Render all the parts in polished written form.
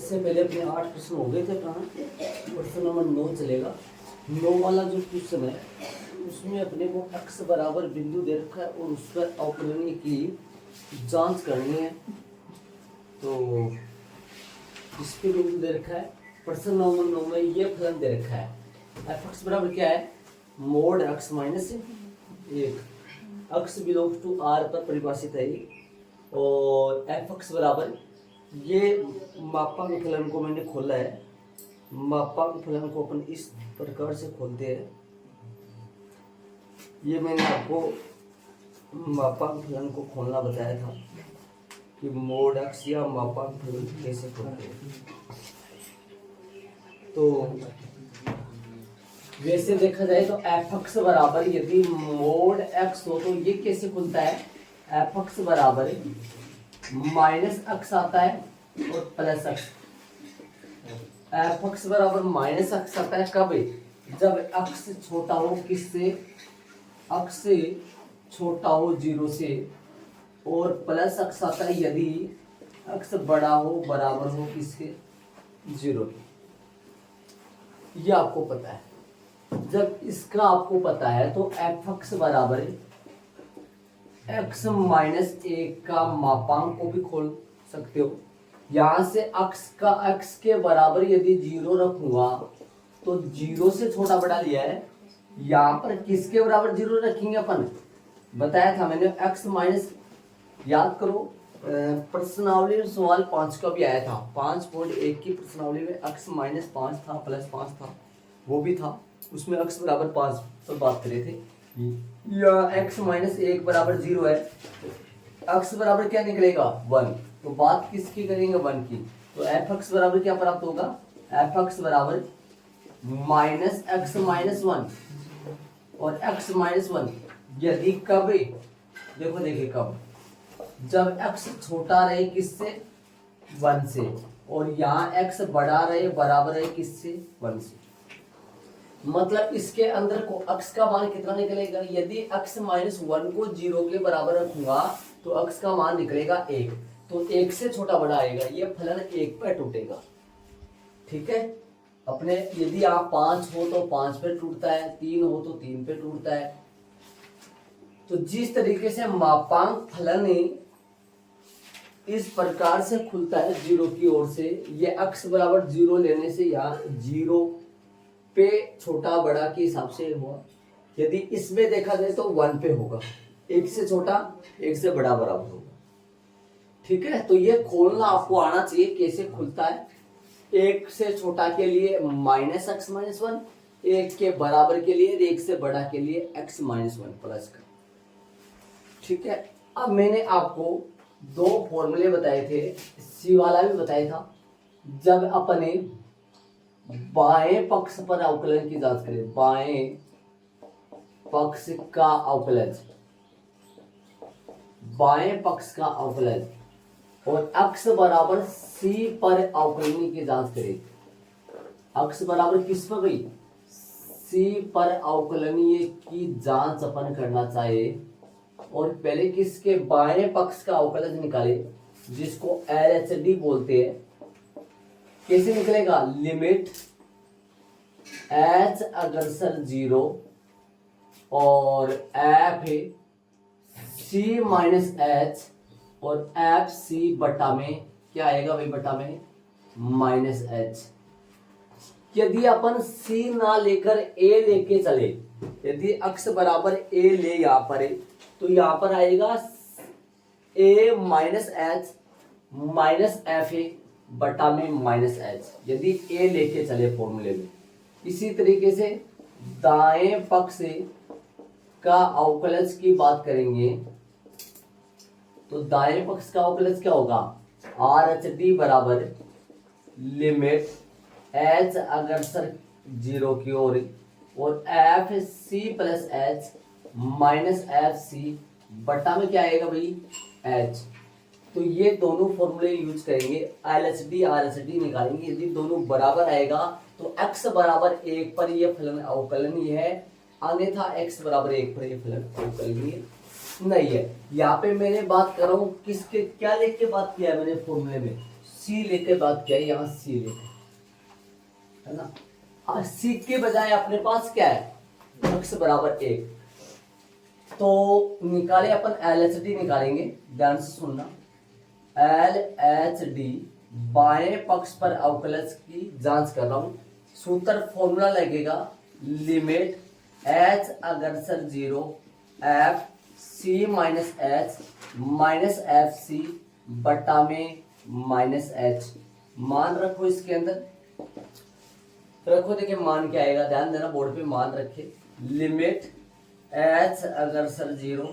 इससे पहले अपने 8 प्रश्न हो गए थे अपना। प्रश्न नंबर 9 चलेगा। 9 वाला जो क्वेश्चन है उसमें अपने को x बराबर बिंदु दे रखा है और उस पर अवकलनीय की जांच करनी है। तो इस पे बिंदु दे रखा है। प्रश्न नंबर 9 में ये फलन दे रखा है f(x) बराबर क्या है, mod x minus 1। x belongs to r पर परिभाषित है ये। और f(x) बराबर ये मापांक फलन को मैंने खोला है। मापांक फलन को अपन इस प्रकार से खोलते हैं। ये मैंने आपको मापांक फलन को खोलना बताया था कि मोड x या मापांक फलन कैसे खोलते हैं। तो वैसे देखा जाए तो f(x) बराबर यदि मोड x हो तो ये कैसे खुलता है, f(x) बराबर माइनस x आता है और प्लस x। f(x) बराबर माइनस x आता है कब, जब x छोटा हो किससे, x से छोटा हो 0 से, और प्लस x आता है यदि x बड़ा हो बराबर हो किसके, 0 के। ये आपको पता है। जब इसका आपको पता है तो f(x) बराबर x माइनस 1 का मापांक को भी खोल सकते हो। यहां से x के बराबर यदि 0 रखूंगा तो 0 से छोटा बड़ा लिया है। यहाँ पर किसके बराबर 0 रखेंगे अपन, बताया था मैंने x माइनस, याद करो प्रश्नावली में सवाल 5 का भी आया था। 5.1 की प्रश्नावली में x माइनस 5 था, प्लस 5 था, वो भी था। उसमें x बराबर 5 पर बात करे थे। या x माइनस 1 बराबर 0 है, x बराबर क्या निकलेगा 1। तो बात किसकी करेंगे, 1 की। तो f(x) बराबर क्या प्राप्त होगा, f(x) बराबर माइनस x माइनस 1 और x माइनस 1 यदि कब, देखो देखिए कब, जब x छोटा रहे किससे, 1 से, और यहाँ x बड़ा रहे बराबर रहे किससे, 1 से। मतलब इसके अंदर को x का मान कितना निकलेगा, यदि x माइनस 1 को 0 के बराबर रखूंगा तो x का मान निकलेगा 1। तो 1 से छोटा बड़ा आएगा, ये फलन 1 पर टूटेगा। ठीक है, अपने यदि आप 5 हो तो 5 पे टूटता है, 3 हो तो 3 पे टूटता है। तो जिस तरीके से मापांक फलन इस प्रकार से खुलता है 0 की ओर से, ये x बराबर 0 लेने से या 0 पे छोटा बड़ा के हिसाब से हुआ। यदि इसमें देखा जाए तो 1 पे होगा, 1 से छोटा 1 से बड़ा बराबर होगा। ठीक है, तो ये खोलना आपको आना चाहिए कैसे खुलता है। 1 से छोटा के लिए माइनस x माइनस 1, 1 के बराबर के लिए 1 से बड़ा के लिए x माइनस 1 प्लस का। ठीक है, अब मैंने आपको 2 फॉर्मूले बताए थे, सी वाला भी बताया था। जब अपने बाएं पक्ष पर अवकलन की जांच करें, बाएं पक्ष का अवकलन, बाएं पक्ष का अवकलन, और x बराबर c पर अवकलनीय की जांच करें। x बराबर किस पर गई, c पर अवकलनीय की जांच अपन करना चाहिए। और पहले किसके, बाएं पक्ष का अवकलन निकाले जिसको LHD बोलते हैं। कैसे निकलेगा, लिमिट h अग्रसर 0 और f c माइनस h और एफ सी बटा में क्या आएगा भाई, बटा में माइनस h। यदि अपन c ना लेकर a लेके चले, यदि x बराबर a ले यहाँ पर तो यहाँ पर आएगा a minus h minus F A बटा में माइनस h, यदि a लेके चले फॉर्मूले में। इसी तरीके से दाएं पक्ष का अवकलज की बात करेंगे तो दाएं पक्ष का अवकलज क्या होगा, RHD बराबर लिमिट h अग्रसर 0 की ओर और F C plus H minus F C बटा में क्या आएगा भाई, h। तो ये दोनों फॉर्मूले यूज करेंगे, LHD RHD निकालेंगे। यदि दोनों बराबर आएगा तो x बराबर 1 पर ये फलन अवकलनीय है, अन्यथा x बराबर 1 पर ये फलन अवकलनीय नहीं है। यहाँ पे मैंने बात कर रहा हूँ किसके, क्या लेके बात किया है मैंने फॉर्मूले में, c सी लेके बात किया, यहाँ सी लेके, है ना। सी के बजाय अपने पास क्या है, x बराबर 1। तो निकाले अपन LHD निकालेंगे, ध्यान से सुनना। LHD बाएं पक्ष पर अवकलज की जांच कर रहा हूं। सूत्र फॉर्मूला लगेगा लिमिट h अग्रसर 0 f c minus H minus F C बटा में माइनस एच। मान रखो इसके अंदर, रखो, देखिए मान क्या आएगा, ध्यान देना बोर्ड पे, मान रखे लिमिट h अग्रसर 0,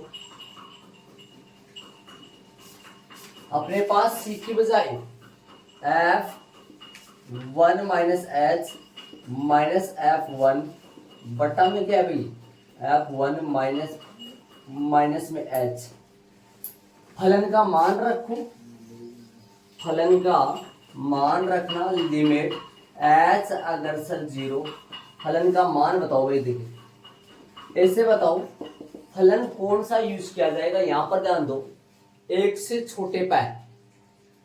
अपने पास c की बजाय f1 minus H minus f1 बटा में क्या है भाई, f1 माइनस माइनस में h। फलन का मान रखो, फलन का मान रखना लिमिट h अग्रसर 0, फलन का मान बताओ भाई। देखिए ऐसे बताओ फलन कौन सा यूज किया जाएगा, यहां पर ध्यान दो, एक से छोटे पर,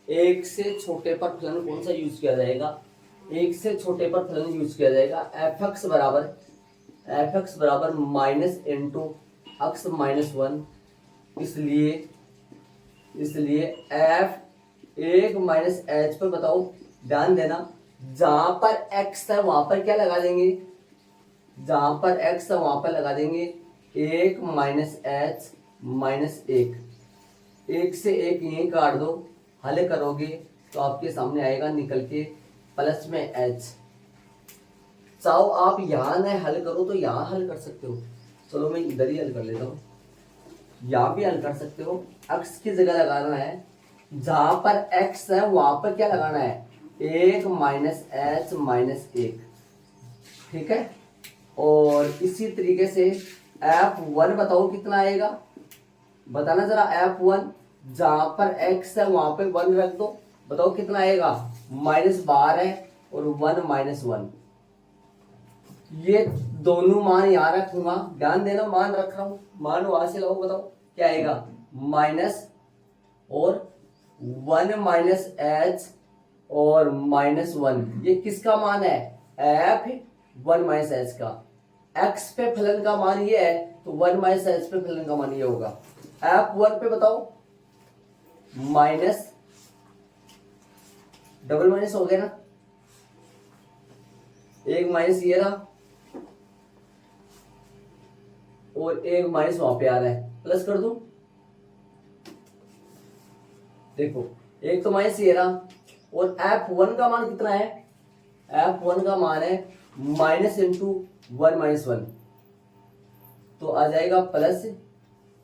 एक से छोटे पर फलन कौन सा यूज किया जाएगा, एक से छोटे पर फलन यूज किया जाएगा एफ एक्स बराबर माइनस इंटू एक्स माइनस 1। इसलिए एफ 1 माइनस एच पर बताओ, ध्यान देना, जहां पर x है वहां पर क्या लगा देंगे, जहां पर x है वहां पर लगा देंगे 1 माइनस एच माइनस 1। 1 से 1 यहीं काट दो, हल करोगे तो आपके सामने आएगा निकल के प्लस में h। चाहो आप यहां न हल करो तो यहां हल कर सकते हो, चलो मैं इधर ही हल कर लेता हूं, यहां भी हल कर सकते हो। x की जगह लगाना है, जहां पर x है वहां पर क्या लगाना है, 1 माइनस एच माइनस 1, ठीक है। और इसी तरीके से f1 बताओ कितना आएगा, बताना जरा। f1 जहां पर x है वहां पे 1 रख दो, बताओ कितना आएगा, -12 और 1 माइनस 1। ये दोनों मान यहां रखूंगा, ध्यान देना मान रख रहा हूं, मान वहां से लाओ, बताओ क्या आएगा, माइनस और 1 माइनस एच और -1। ये किसका मान है, f1 माइनस एच का। x पे फलन का मान ये है तो 1 माइनस एच पे फलन का मान ये होगा। f1 पे बताओ माइनस, डबल माइनस हो गया ना, एक माइनस ये रहा और एक माइनस वहां पे आ रहा है, प्लस कर दूं, देखो एक तो माइनस ये रहा और f1 का मान कितना है, f1 का मान है माइनस इंटू 1 माइनस 1, तो आ जाएगा प्लस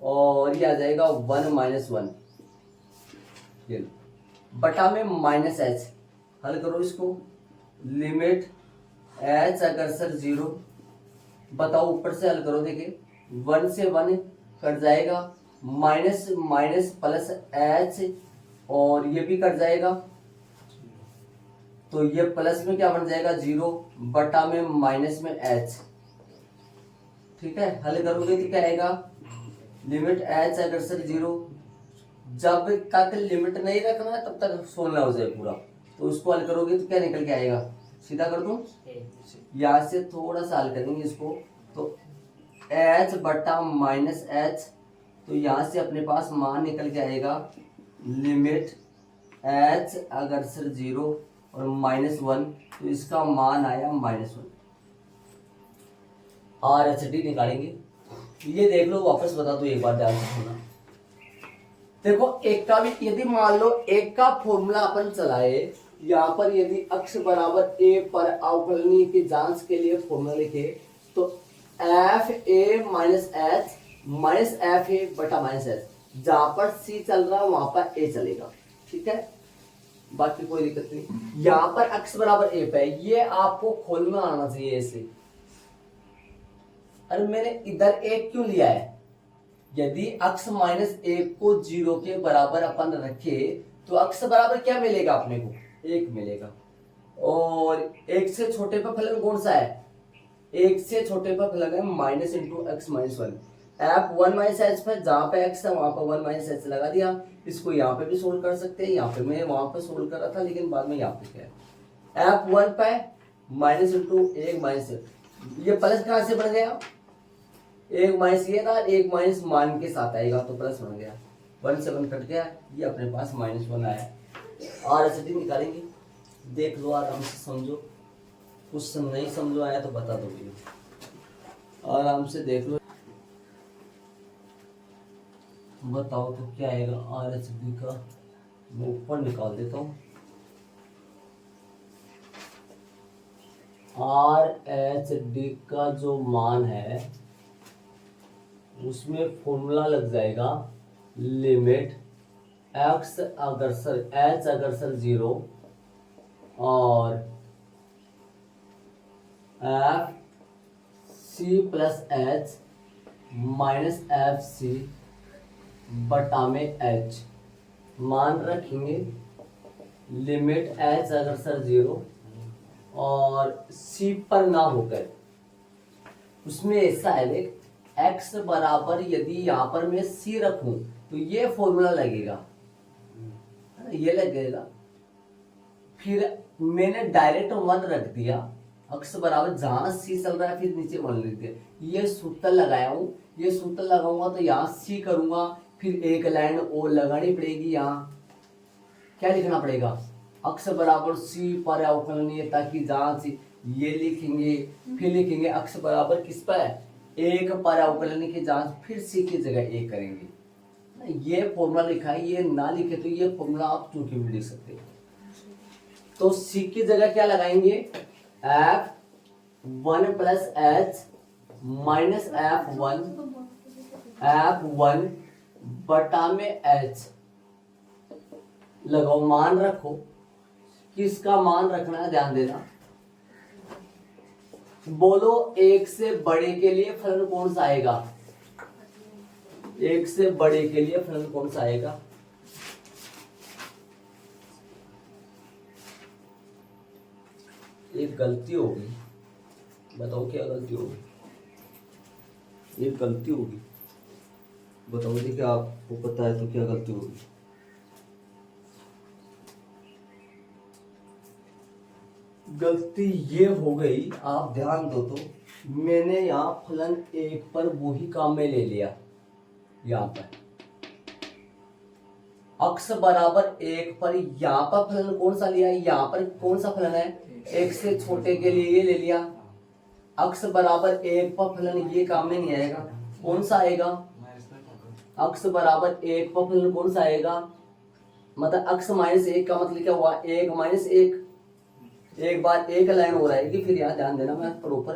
और ये आ जाएगा 1 माइनस 1, ये बटा में माइनस एच। हल करो इसको, लिमिट एच अग्रसर 0, बताओ ऊपर से हल करो, देखिए 1 से 1 कट जाएगा, माइनस माइनस प्लस एच और ये भी कट जाएगा, तो ये प्लस में क्या बन जाएगा 0 बटा में माइनस में एच, ठीक है। हल करोगे तो क्या आएगा, लिमिट एच अग्रसर 0, जब तक लिमिट नहीं रखना है तब तक सोलना हो जाए पूरा, तो उसको हल करोगे तो क्या निकल के आएगा, सीधा कर दूं, यहां से थोड़ा सा हल करेंगे इसको, तो एच बटा माइनस एच, तो यहां से अपने पास मान निकल के आएगा लिमिट एच अग्रसर 0 और -1, तो इसका मान आया -1। RHD निकालेंगे, ये देख लो, वापस बता दो एक बार, ध्यान से सुनना। देखो एक का भी, यदि मान लो एक का फॉर्मूला अपन चलाए, यहाँ पर यदि x बराबर a पर अवकलनीय की जांच के लिए फॉर्मूला लिखे, तो F A minus H minus F A बटा माइनस एच, जहां पर c चल रहा है वहां पर a चलेगा, ठीक है, बाकी कोई दिक्कत नहीं। यहाँ पर x बराबर a पे, ये आपको खोल में आना चाहिए ऐसे। अरे मैंने इधर 1 क्यों लिया है, यदि x माइनस 1 को 0 के बराबर अपन रखे तो x बराबर क्या मिलेगा अपने को, 1 मिलेगा। और 1 से छोटे पर फलन कौन सा है, 1 से छोटे पर फलन है minus into x minus 1, F one minus H पे जहाँ पे एक्स है वहां पर वन माइनस एच लगा दिया। इसको यहाँ पे भी सोल्व कर सकते हैं, यहाँ पे मैं वहां पे सोल्व कर रहा था लेकिन बाद में यहाँ पे क्या है, एफ वन पे माइनस इंटू एक माइनस, ये प्लस कहाँ से बन गया, एक माइनस ये था, एक माइनस मान के साथ आएगा तो प्लस बन गया, 1 से 1 कट गया, ये अपने पास -1 आया। और एच निकालेंगे, देख लो आराम से समझो, कुछ नहीं समझो आया तो बता दो भैया, आराम से देख लो, बताओ तो क्या आएगा। आर एच डी का मैं ऊपर निकाल देता हूँ, आर एच डी का जो मान है उसमें फॉर्मूला लग जाएगा लिमिट एक्स अग्रसर एच अग्रसर 0 और F C plus H minus F C बटा में एच, मान रखेंगे लिमिट एच अग्रसर 0 और सी पर ना होकर, उसमें ऐसा है देख, x बराबर यदि यहाँ पर मैं c रखूं तो ये फॉर्मूला लगेगा, ये लगेगा, फिर मैंने डायरेक्ट 1 रख दिया, x बराबर जहां c चल रहा है फिर नीचे 1 लिख दिया, ये सूत्र लगाया हूं, ये सूत्र लगाऊंगा तो यहाँ c करूंगा, फिर एक लाइन और लगानी पड़ेगी, यहाँ क्या लिखना पड़ेगा, x बराबर c पर अवकलनीय, ताकि जहां से ये लिखेंगे, फिर लिखेंगे x बराबर किस पर, एक पर अवकलनीय की जांच, फिर c की जगह एक करेंगे, ये फॉर्मूला लिखा है, ये ना लिखे तो ये फॉर्मूला आप चूंकि भी लिख सकते हैं। तो c की जगह क्या लगाएंगे, f 1 plus H minus f1 बटा में h लगाओ, मान रखो, किसका मान रखना है ध्यान देना, बोलो एक से बड़े के लिए फलन कौन सा आएगा, एक से बड़े के लिए फलन कौन सा आएगा, एक गलती होगी, बताओ क्या गलती होगी, एक गलती होगी, बताओ देखिए आपको पता है तो क्या गलती होगी, गलती ये हो गई, आप ध्यान दो तो, मैंने यहाँ फलन एक पर वही काम में ले लिया, यहाँ पर x बराबर 1 पर यहाँ पर फलन कौन सा लिया, यहाँ पर कौन सा फलन है, एक से छोटे के लिए ये ले लिया, x बराबर 1 पर फलन ये काम में नहीं आएगा, कौन सा आएगा, x बराबर 1 पर फलन कौन सा आएगा, मतलब x माइनस 1 का मतलब क्या हुआ, 1 माइनस 1, एक बार एक लाइन हो रहेगी, फिर यहाँ ध्यान देना मैं प्रॉपर,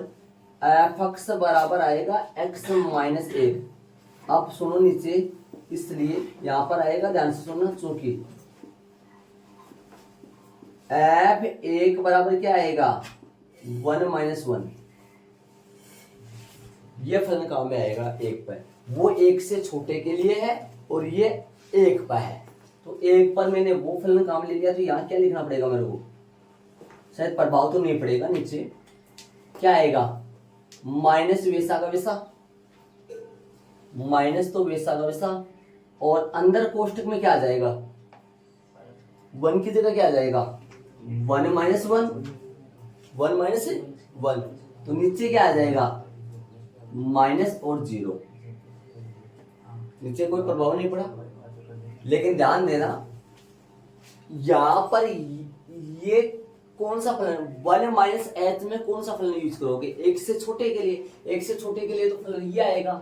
एफ एक्स बराबर आएगा x माइनस 1, अब सुनो नीचे, इसलिए यहाँ पर आएगा, ध्यान से सुनना, चूंकि एफ 1 बराबर क्या आएगा 1 माइनस 1, ये फलन काम में आएगा 1 पर, वो 1 से छोटे के लिए है और ये 1 पर है, तो 1 पर मैंने वो फलन काम ले लिया, तो यहाँ क्या लिखना पड़ेगा मेरे को, शायद प्रभाव तो नहीं पड़ेगा, नीचे क्या आएगा, माइनस वैसा का वैसा, माइनस तो वैसा का वैसा, और अंदर कोष्टक में क्या आ जाएगा, 1 की जगह क्या आ जाएगा, 1 माइनस 1, 1 माइनस 1, तो नीचे क्या आ जाएगा, माइनस और 0, नीचे कोई प्रभाव नहीं पड़ा, लेकिन ध्यान देना यहां पर ये कौन सा फलन, 1 माइनस एच में कौन सा फलन यूज करोगे, एक से छोटे के लिए, एक से छोटे के लिए तो फलन ये आएगा,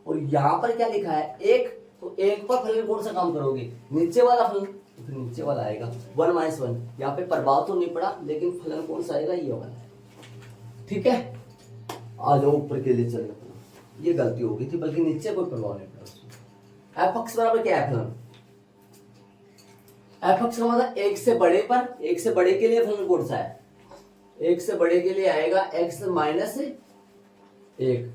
और यहाँ पर क्या लिखा है 1, तो 1 पर फलन कौन सा काम करोगे, नीचे वाला फलन, तो फिर नीचे वाला आएगा 1 माइनस 1, यहाँ पे प्रभाव तो नहीं पड़ा, लेकिन फलन कौन सा आएगा, ये वाला है, ठीक है, आ जाओ ऊपर के लिए चले, ये गलती हो गई थी, बल्कि नीचे कोई प्रभाव नहीं पड़ा उसमें। एफ एक्स बराबर क्या है फलन, एफ एक्स का मतलब एक से बड़े पर, एक से बड़े के लिए फलन कौन सा है, एक से बड़े के लिए आएगा x माइनस 1,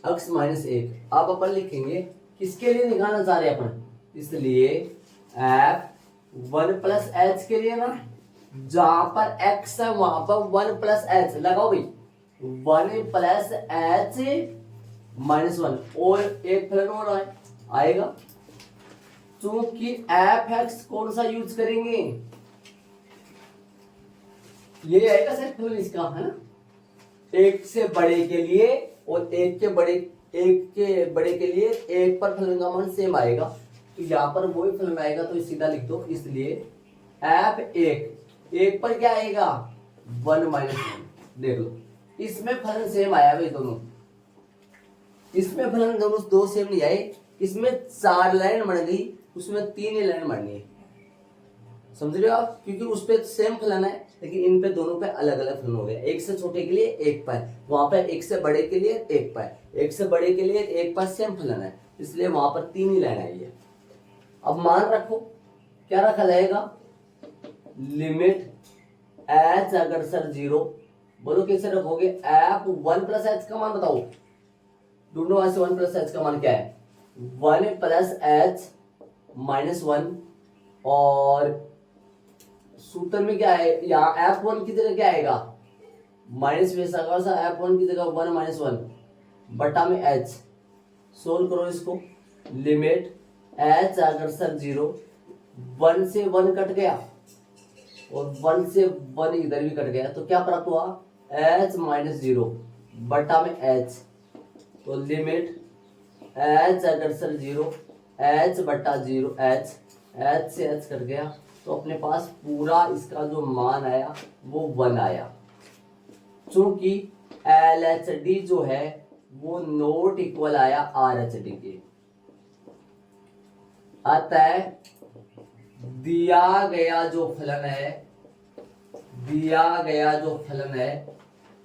x माइनस 1, अब अपन लिखेंगे किसके लिए निकालना चाह रहे हैं अपन, इसलिए f 1 प्लस एच के लिए ना, जहां पर x है वहां पर 1 प्लस एच लगाओ भाई, 1 प्लस एच -1 और एक फलन और आएगा। चूंकि एफ एक्स कौन सा यूज करेंगे, ये आएगा सर फलन इसका, है ना, एक से बड़े के लिए और एक के बड़े के लिए एक पर फलन का मान सेम आएगा, तो यहाँ पर वही फलन आएगा, तो सीधा लिख दो। इसलिए एफ एक पर क्या आएगा 1 - 1। देख लो इसमें फलन सेम आया भाई दोनों, इसमें फलन दोनों दो सेम नहीं आए, इसमें 4 लाइन बन गई, उसमें 3 ही लाइन बननी है, समझ रहे हो आप, क्योंकि उस पे सेम फलन है लेकिन इन पे दोनों पे अलग अलग फलन हो गया। एक से छोटे के लिए 1 पाई, वहां पे एक से बड़े के लिए 1 पाई, एक से बड़े के लिए 1 पाई सेम फलन है, इसलिए वहां पर 3 ही लाइन आई है। अब मान रखो क्या रखा जाएगा, लिमिट एच अगर सर 0, बोलो कैसे रखोगे, एफ 1 + h का मान बताओ, ढूंढो वहां से 1 + h का मान क्या है, 1 + h - 1, और सूत्र में क्या है, यहाँ f1 की जगह क्या आएगा माइनस f1 की जगह 1 - 1 बटा में h। सोल्व करो इसको, लिमिट h अगर सर 0, 1 से 1 कट गया और 1 से 1 इधर भी कट गया, तो क्या प्राप्त हुआ, h - 0 बटा में h। तो लिमिट h अगर सर 0, h बटा 0 h, h से h कट गया, तो अपने पास पूरा इसका जो मान आया वो 1 आया। चूंकि LHD जो है वो नॉट इक्वल आया RHD के, अतः दिया गया जो फलन है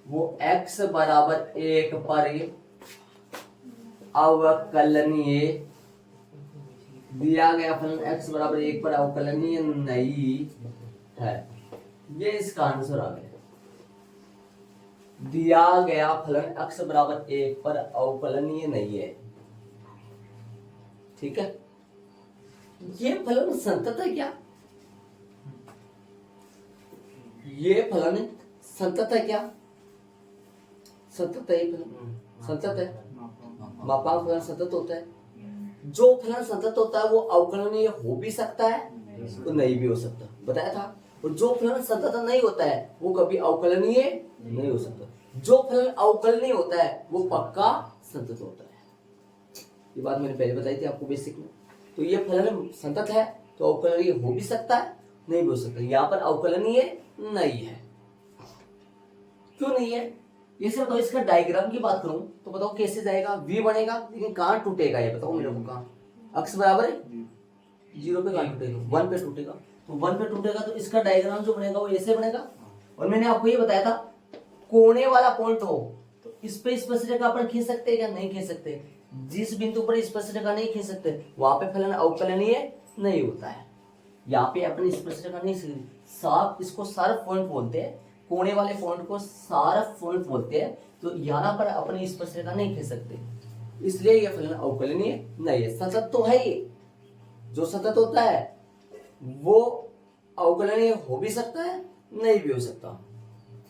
वो x बराबर 1 पर अवकलनीय, दिया गया फलन x बराबर 1 पर अवकलनीय नहीं है। ये इसका आंसर आ गया, दिया गया फलन x बराबर 1 पर अवकलनीय नहीं है। ठीक है, ये फलन संतत है क्या, ये फलन संतत है क्या, संतत है, ये फलन संतत है, मापांक फलन संतत होता है। जो फलन संतत होता है वो अवकलनीय हो भी सकता है तो नहीं भी हो सकता, बताया था। और जो फलन संतत नहीं होता है वो कभी अवकलनीय नहीं हो सकता, जो फलन अवकलनीय होता है वो पक्का संतत होता है। ये बात मैंने पहले बताई थी आपको बेसिक में। तो ये फलन संतत है तो अवकलनीय हो भी सकता है नहीं भी हो सकता, यहाँ पर अवकलनीय नहीं है। क्यों नहीं है ये से बताओ, इसका डायग्राम की बात करूं तो बताओ कैसे जाएगा, v बनेगा लेकिन कहां टूटेगा, ये बताओ मेरे को, कहां x बराबर है 0 पे कहां टूटेगा, 1 पे टूटेगा। तो 1 पे टूटेगा तो इसका डायग्राम जो बनेगा वो ऐसे बनेगा। और मैंने आपको ये बताया था कोने वाला पॉइंट हो तो इस पे स्पर्शरेखा अपन खींच सकते हैं क्या, नहीं खींच सकते। जिस बिंदु पर स्पर्शरेखा नहीं खींच सकते वहां पे फलन अवकलनीय नहीं होता है। यहाँ पे अपन स्पर्शरेखा नहीं, साफ इसको शार्प पॉइंट बोलते हैं, कोने वाले पॉइंट को शार्प पॉइंट बोलते हैं। तो यहाँ पर अपनी स्पर्शरेखा नहीं खींच सकते, इसलिए यह फलन अवकलनीय नहीं है। सतत तो है ये, जो सतत होता है वो अवकलनीय हो भी सकता है नहीं भी हो सकता,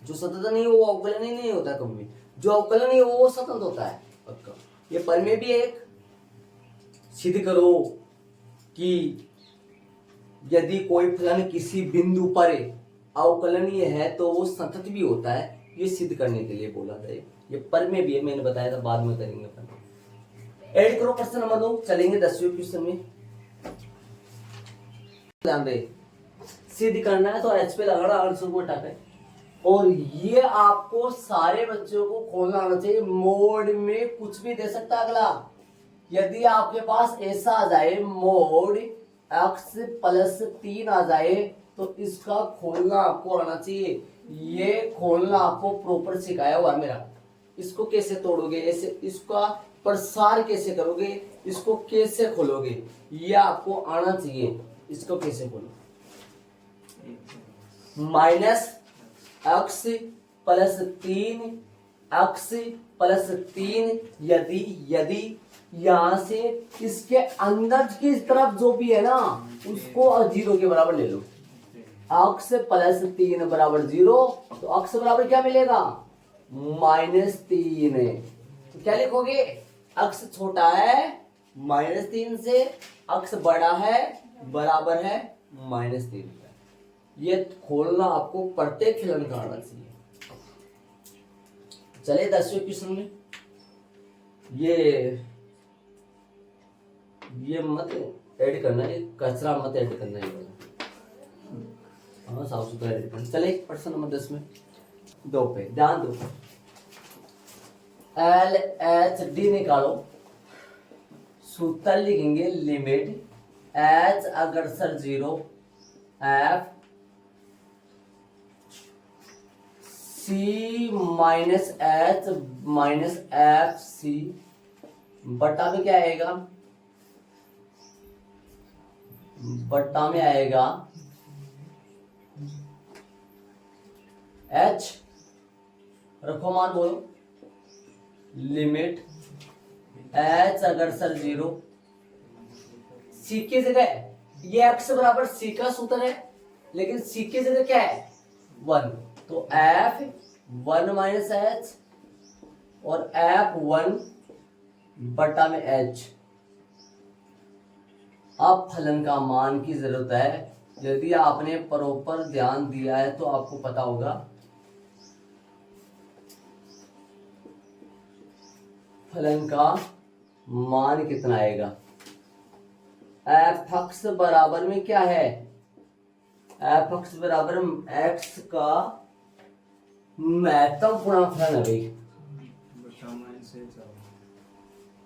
जो सतत नहीं वो अवकलनीय नहीं होता कभी भी, जो अवकलनीय वो सतत होता है पक्का। ये पर में भी एक सिद्ध करो कि यदि कोई फलन किसी बिंदु पर अवकलनीय है तो वो सतत भी होता है, ये सिद्ध करने के लिए बोला था। ये पर में भी है, मैंने बताया था, बाद में करेंगे अपन। ऐड करो प्रश्न नंबर 2, चलेंगे 10वें क्वेश्चन में। ध्यान दे, सिद्ध करना है तो एच पे लगाना, आंसर को हटा के। और ये आपको सारे बच्चों को खोलना आना चाहिए, मोड में कुछ भी दे सकता है अगला। यदि आपके पास ऐसा आ जाए मोड x + 3 आ जाए तो इसका खोलना आपको आना चाहिए। ये खोलना आपको प्रॉपर सिखाया हुआ मेरा, इसको कैसे तोड़ोगे, ऐसे इसका प्रसार कैसे करोगे, इसको कैसे खोलोगे, ये आपको आना चाहिए। इसको कैसे खोलो, -x + 3 यदि यहां से इसके अंदर की तरफ जो भी है ना उसको 0 के बराबर ले लो। x + 3 बराबर 0, तो x बराबर क्या मिलेगा -3। तो क्या लिखोगे, अक्स छोटा है -3 से, अक्स बड़ा है बराबर है -3 का। ये खोलना आपको प्रत्येक फलन का आना चाहिए। चले 10वें क्वेश्चन में, ये मत ऐड करना, ये कचरा मत ऐड करना है, हाँ साफ सुथरा ऐड करना। चले प्रश्न नंबर 10 में 2 पे ध्यान दो। LHD निकालो। सूत्र लिखेंगे लिमिट एच अग्रसर 0 F C minus H minus F C बटा में क्या आएगा, बटा में आएगा एच, रखो मान बोलो, लिमिट एच अग्रसर 0 सी की जगह ये एक्स बराबर सी का सूत्र है, लेकिन सी की जगह क्या है 1, तो एफ 1 माइनस एच और एफ 1 बटा में एच। अब फलन का मान की जरूरत है। यदि आपने प्रॉपर ध्यान दिया है तो आपको पता होगा फलन का मान कितना आएगा। एफ एक्स बराबर में क्या है, एफ एक्स बराबर एक्स का महत्वपूर्ण फलन है भाई,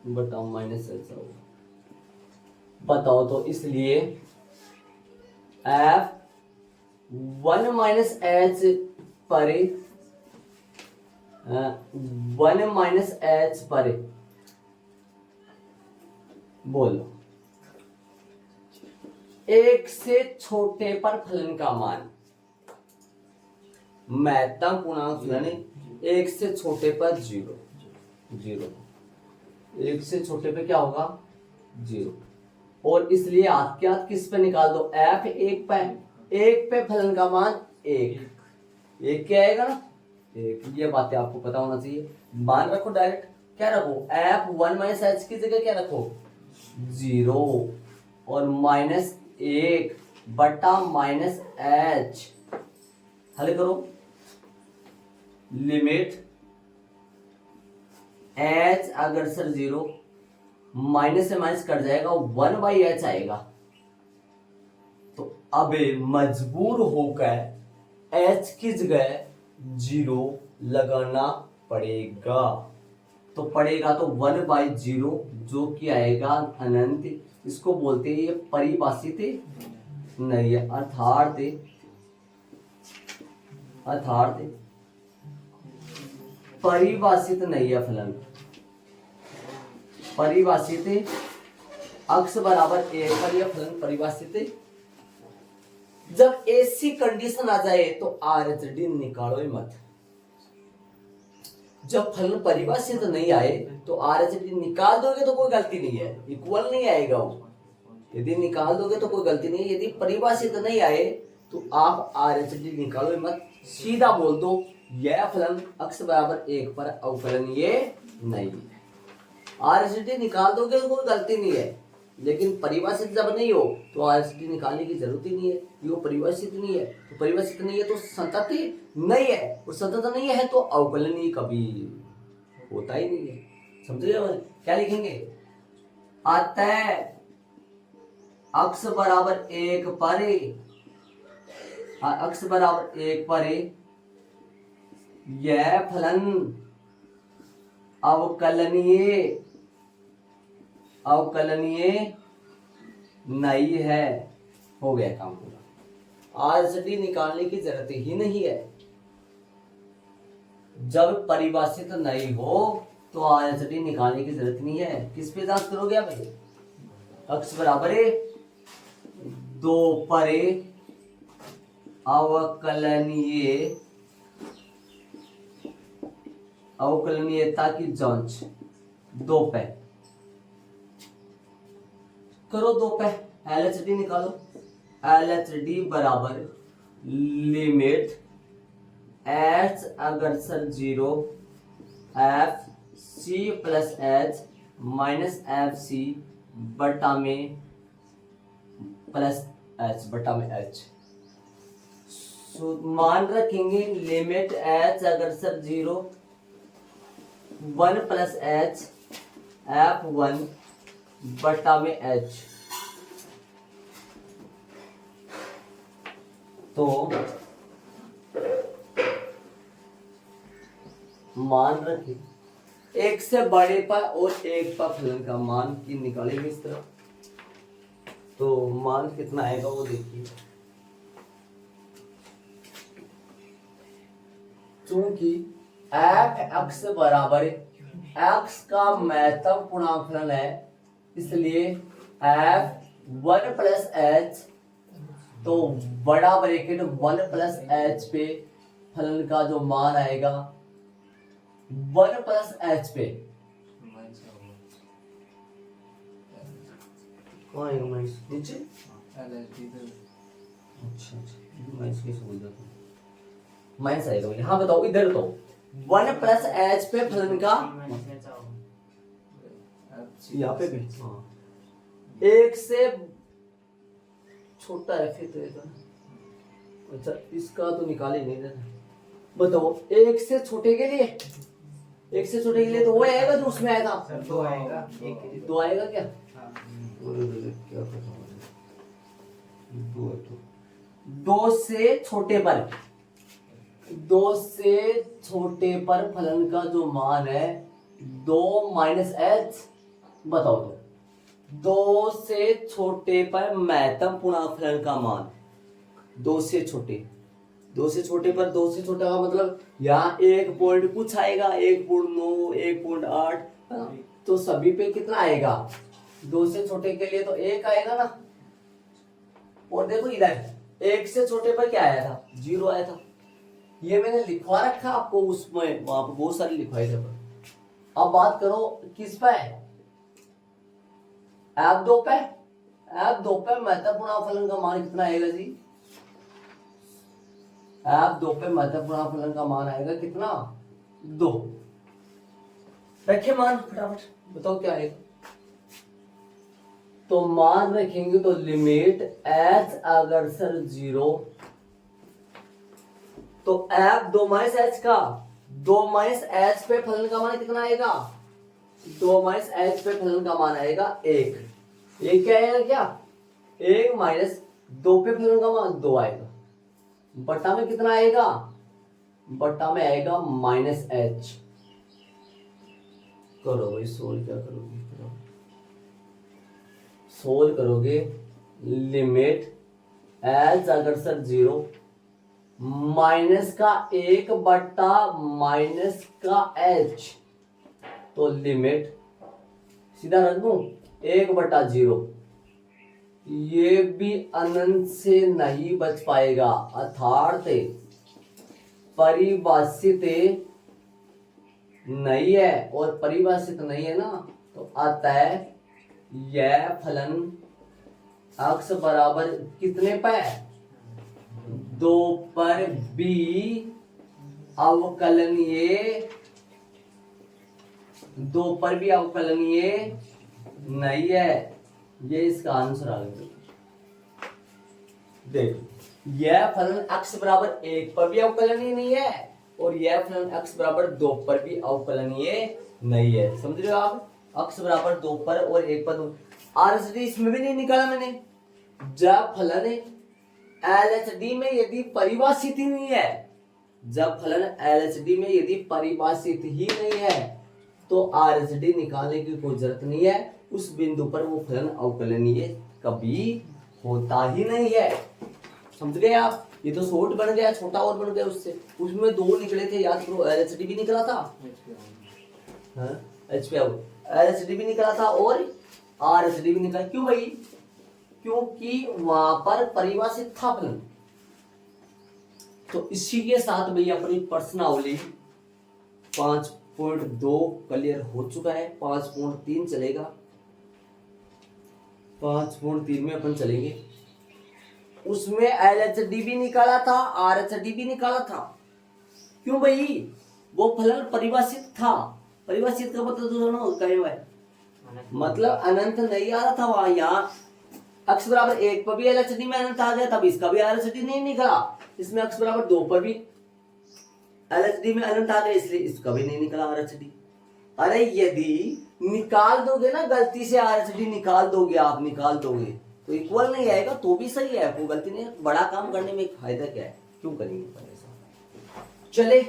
बटा माइनस एच होगा। बताओ तो, इसलिए एफ 1 माइनस एच परे 1 माइनस एच परे, बोलो एक से छोटे पर फलन का मान, महत्वपूर्णांक यानी एक से छोटे पर 0, एक से छोटे पे क्या होगा 0, और इसलिए हाथ के हाथ किस पे निकाल दो, एफ 1 पे फलन का मान 1 क्या आएगा ना 1। ये बातें आपको पता होना चाहिए। मान रखो डायरेक्ट, क्या रखो एफ 1 माइनस एच की जगह क्या रखो 0 और -1 बटा माइनस एच। हल करो, लिमिट एच अग्रसर 0, माइनस से माइनस कट जाएगा 1 बाई एच आएगा, तो अब मजबूर होकर एच की जगह 0 लगाना पड़ेगा। तो पड़ेगा तो 1 बाई 0 जो कि आएगा अनंत। इसको बोलते हैं ये परिभाषित नहीं है, अर्थात परिभाषित नहीं है फलन। परिभाषित अक्स बराबर 1 पर यह फलन परिभाषित। जब ऐसी कंडीशन आ जाए तो आरएचडी निकालो ही मत। जब फलन परिभाषित नहीं आए तो आरएचडी निकाल दोगे तो कोई गलती नहीं है, इक्वल नहीं आएगा वो। यदि निकाल दोगे तो कोई गलती नहीं है, यदि परिभाषित नहीं आए तो आप आरएचडी निकालो ही मत, सीधा बोल दो यह फलन अक्स बराबर 1 पर अवकलन ये नहीं है। आरएचडी निकाल दोगे तो कोई गलती नहीं है, लेकिन परिभाषित जब नहीं हो तो आरएचडी निकालने की जरूरत ही नहीं है। ये परिभाषित नहीं है, तो परिभाषित नहीं है तो संतत नहीं है, और संतत नहीं है तो अवकलनीय कभी होता ही नहीं है। समझ रहे हो? क्या लिखेंगे, अतः अक्स बराबर 1 पर अक्स बराबर 1 पर यह फलन अवकलनीय नहीं है। हो गया काम पूरा, आरएचडी निकालने की जरूरत ही नहीं है। जब परिभाषित नहीं हो तो आरएचडी निकालने की जरूरत नहीं है। किस पे जांच करोगे भाई, अक्स बराबर 2 पर अवकलनीयता की जांच 2 पे करो। 2 पे एलएचडी निकालो। एलएचडी बराबर लिमिट एच अग्रसर 0 F C plus H minus F C बटा में प्लस एच बटा में एच। मान रखेंगे लिमिट एच अगर सर 0 1 प्लस एच एफ 1 बटा में एच। तो मान रखें एक से बड़े पर और एक पर फलन का मान की निकालेंगे इस तरह। तो मान कितना आएगा वो देखिए। चूंकि एफ एक्स बराबर एक्स का महत्तम पूर्णांक है इसलिए एफ 1 प्लस एच, तो बड़ा ब्रैकेट 1 प्लस एच पे फलन का जो मान आएगा 1 प्लस एच पे नीचे। अच्छा माइनस कैसे बोल जाता हूँ, माइनस आएगा यहाँ बताओ इधर। तो 1 प्लस एच पे फलन का यहाँ पे भी एक से छोटा है फिर तो ये। अच्छा इसका तो निकाले नहीं देना। बताओ एक से छोटे के लिए, एक से छोटे के लिए तो वो आएगा जो उसमें आएगा। दो आएगा, दो आएगा क्या? क्या दो से छोटे पर, दो से छोटे पर फलन का जो मान है 2 माइनस एच। बताओ तो 2 से छोटे पर महत्तम पूर्णांक फलन का मान 2 से छोटे, 2 से छोटे पर 2 से छोटा का मतलब यहाँ 1 पॉइंट कुछ आएगा, 1.9 1.8 तो सभी पे कितना आएगा? 2 से छोटे के लिए तो 1 आएगा ना। और देखो इधर 1 से छोटे पर क्या आया था? 0 आया था। ये मैंने लिखवा रखा आपको, उसमें वहां पर बहुत सारे लिखवाए थे। अब बात करो किस पे? F2 पे। F2 पे महत्वपूर्ण फलन का मान कितना आएगा जी? F2 पे महत्वपूर्ण फलन का मान आएगा कितना? 2। रखे मान फटाफट बताओ क्या आएगा। तो मान रखेंगे तो लिमिट h अगर सर 0 तो F2 माइनस h का 2 माइनस h पे फलन का मान कितना आएगा? 2 माइनस h पे फलन का मान आएगा 1। ये क्या आएगा क्या? 1 माइनस 2 पे फलन का मान 2 आएगा। बटा में कितना आएगा? बटा में आएगा माइनस h। करो भाई सोल्व, क्या करोगे? सोल्व करोगे लिमिट h अगर सर 0 माइनस का 1 बटा माइनस का h, तो लिमिट सीधा रख दूं 1 बटा 0। ये भी अनंत से नहीं बच पाएगा, अर्थात परिभाषित नहीं है, और परिभाषित नहीं है ना तो अतः यह फलन x बराबर कितने पर? 2 पर भी अवकलनीय, 2 पर भी अवकलनीय नहीं है। ये इसका आंसर आ गया। देखो यह फलन x बराबर 1 पर भी अवकलनीय नहीं है और यह फलन x बराबर 2 पर भी अवकलनीय नहीं है। समझ रहे हो आप? x बराबर 2 पर और 1 पर 2। RHD इसमें भी नहीं निकाला मैंने। जब फलन LHD में यदि परिभाषित ही नहीं है, जब फलन LHD में यदि परिभाषित ही नहीं है तो RHD निकालने की कोई जरूरत नहीं है। उस बिंदु पर वो फलन अवकलनीय कभी होता ही नहीं है। समझ गए आप? ये तो शॉर्ट बन गया, छोटा और बन गया उससे। उसमें 2 निकले थे, याद करो। LHD भी निकला था, LHD भी निकला था और RHD भी निकला। क्यों भाई? क्योंकि वहां पर परिभाषित था फलन। तो इसी के साथ भाई अपनी प्रश्नावली 5.2 क्लियर हो चुका है। 5.3 चलेगा। 5.3 में अपन चलेंगे। उसमें LHD भी निकाला था, RHD भी निकाला था। क्यों भाई? वो फलन परिभाषित था। परिभाषित का मतलब तो है मतलब अनंत नहीं आ रहा था वहां, यहाँ x बराबर 1 पर भी LHD में अनंत आ गया, तब इसका भी LHD नहीं निकला। इसमें x बराबर 2 पर भी LHD में अनंत आ गया, इसलिए इसका भी नहीं निकला RHD। अरे यदि निकाल दोगे ना गलती से RHD निकाल दोगे, आप निकाल दोगे तो इक्वल नहीं आएगा तो भी सही है, कोई गलती नहीं है। बड़ा काम करने में एक फायदा क्या है, क्यों करेंगे ऐसा। चले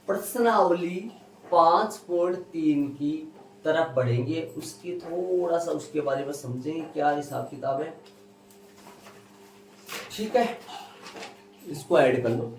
प्रश्नावली 5.3 की तरफ बढ़ेंगे, उसकी थोड़ा सा उसके बारे में समझेंगे क्या हिसाब किताब है। ठीक है, इसको ऐड कर लो।